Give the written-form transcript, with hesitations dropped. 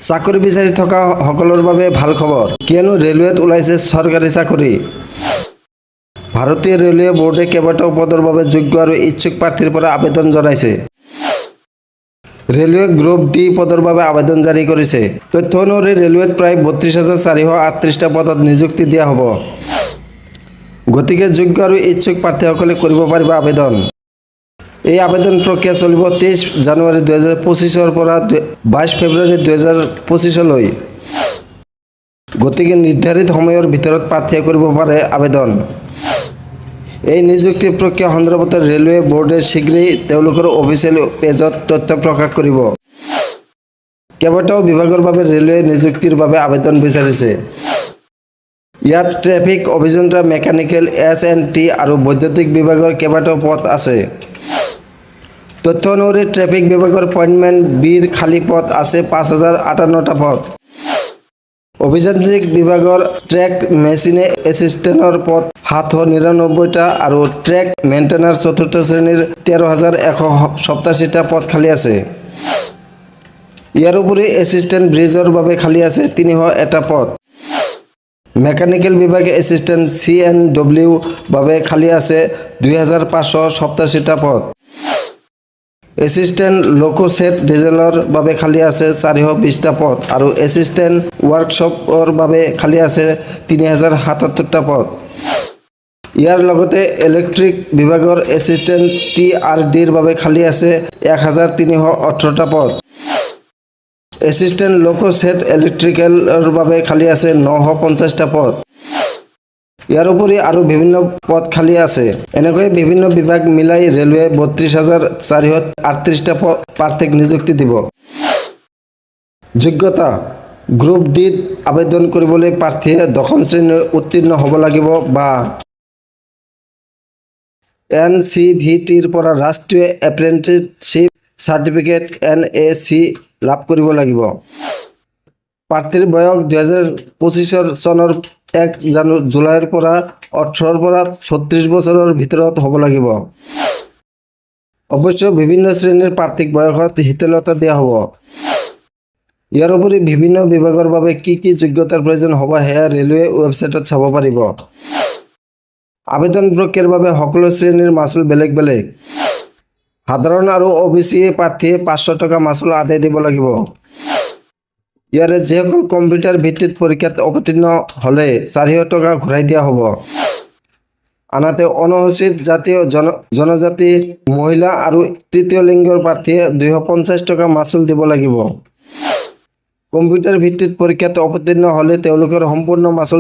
চাকৰি বিচাৰি থকা সকলৰ বাবে ভাল খবৰ, কিয়নো ৰেলৱেত ওলাইছে চৰকাৰী চাকৰি। ভাৰতীয় ৰেলৱে বোৰ্ডে কেইবাটাও পদৰ বাবে যোগ্য আৰু ইচ্ছুক প্ৰাৰ্থীৰ পৰা আবেদন জনাইছে। ৰেলৱে গ্ৰুপ ডি পদৰ বাবে আবেদন জাৰি কৰিছে। তথ্য অনুসৰি ৰেলৱেত প্ৰায় ৩২,৪৩৮টা পদত নিযুক্তি দিয়া হ'ব। গতিকে যোগ্য আৰু ইচ্ছুক প্ৰাৰ্থীসকলে কৰিব পাৰিব আবেদন। এই আবেদন প্ৰক্ৰিয়া চলিব ২৩ জানুৱাৰী ২০২৫ৰ পৰা ২২ ফেব্ৰুৱাৰী ২০২৫লৈ। গতিকে নিৰ্ধাৰিত সময়ৰ ভিতৰত প্ৰাৰ্থীয়ে কৰিব পাৰে আবেদন। এই নিযুক্তি প্ৰক্ৰিয়া সন্দৰ্ভত ৰেলৱে বোৰ্ডে শীঘ্ৰেই তেওঁলোকৰ অফিচিয়েল পেজত তথ্য প্ৰকাশ কৰিব। কেইবাটাও বিভাগৰ বাবে ৰেলৱে নিযুক্তিৰ বাবে আবেদন বিচাৰিছে। ইয়াত ট্ৰেফিক অভিযন্তা, মেকানিকেল, S&T আৰু বৈদ্যুতিক বিভাগৰ কেইবাটাও পদ আছে। তথ্য অনুসৰি ট্ৰেফিক বিভাগৰ পইণ্টমেন বিৰ খালী পদ আছে ৫,০৫৮টা পদ। অভিযান্ত্ৰিক বিভাগৰ ট্ৰেক মেচিন এছিষ্টেণ্টৰ পদ ৭৯৯টা আৰু ট্ৰেক মেইনটেনাৰ চতুৰ্থ শ্ৰেণীৰ ১৩,১৮৭টা পদ খালী আছে। ইয়াৰ উপৰি এছিষ্টেণ্ট ব্ৰিজৰ বাবে খালী আছে ৩০১টা পদ। মেকানিকেল বিভাগে এছিষ্টেণ্ট CNW বাবে খালী আছে ২,৫৮৭টা পদ। এছিষ্টেণ্ট লোকোছেট ডিজেলৰ বাবে খালী আছে ৪২০টা পদ আৰু এছিষ্টেণ্ট ৱৰ্কশ্বপৰ বাবে খালী আছে ৩,০৭৭টা পদ। ইয়াৰ লগতে ইলেক্ট্ৰিক বিভাগৰ এছিষ্টেণ্ট TRDৰ বাবে খালী আছে ১,৩১৮টা পদ। এছিষ্টেণ্ট লোকোছেট ইলেক্ট্ৰিকেলৰ বাবে খালী আছে ৯৫০টা পদ। ইয়াৰ উপৰি আৰু বিভিন্ন পদ খালী আছে। এনেকৈ বিভিন্ন বিভাগ মিলাই ৰেলৱে ৩২,৪৩৮টা প্ৰাৰ্থীক নিযুক্তি দিব। যোগ্যতা: গ্ৰুপ ডিত আবেদন কৰিবলৈ প্ৰাৰ্থীয়ে ১০ম শ্ৰেণীৰ উত্তীৰ্ণ হ'ব লাগিব বা NCVTৰ পৰা ৰাষ্ট্ৰীয় এপ্ৰেণ্টিছশ্বিপ চাৰ্টিফিকেট NAC লাভ কৰিব লাগিব। প্ৰাৰ্থীৰ বয়স ২০২৫ চনৰ ১ জুলাইৰ পৰা ১৮ৰ পৰা ৩৬ বছৰৰ ভিতৰত হ'ব লাগিব। অৱশ্যে বিভিন্ন শ্ৰেণীৰ প্ৰাৰ্থীক বয়সত শিথিলতা দিয়া হ'ব। ইয়াৰ উপৰি বিভিন্ন বিভাগৰ বাবে কি যোগ্যতাৰ প্ৰয়োজন হ'ব সেয়া ৰেলৱে ৱেবছাইটত চাব পাৰিব। আবেদন প্ৰক্ৰিয়াৰ বাবে সকলো শ্ৰেণীৰ মাচুল বেলেগ বেলেগ। সাধাৰণ আৰু OBC প্ৰাৰ্থীয়ে ৫০০ টকা মাচুল আদায় দিব লাগিব। ইয়াৰে যিসকল কম্পিউটাৰ ভিত্তিক পৰীক্ষাত অৱতীৰ্ণ হ'লে ৪০০ টকা ঘূৰাই দিয়া হ'ব। আনহাতে অনুসূচিত জাতি, জনজাতি, মহিলা আৰু তৃতীয় লিংগৰ প্ৰাৰ্থীয়ে ২৫০ টকা মাচুল দিব লাগিব। কম্পিউটাৰ ভিত্তিক পৰীক্ষাত অৱতীৰ্ণ হ'লে তেওঁলোকৰ সম্পূৰ্ণ মাচুল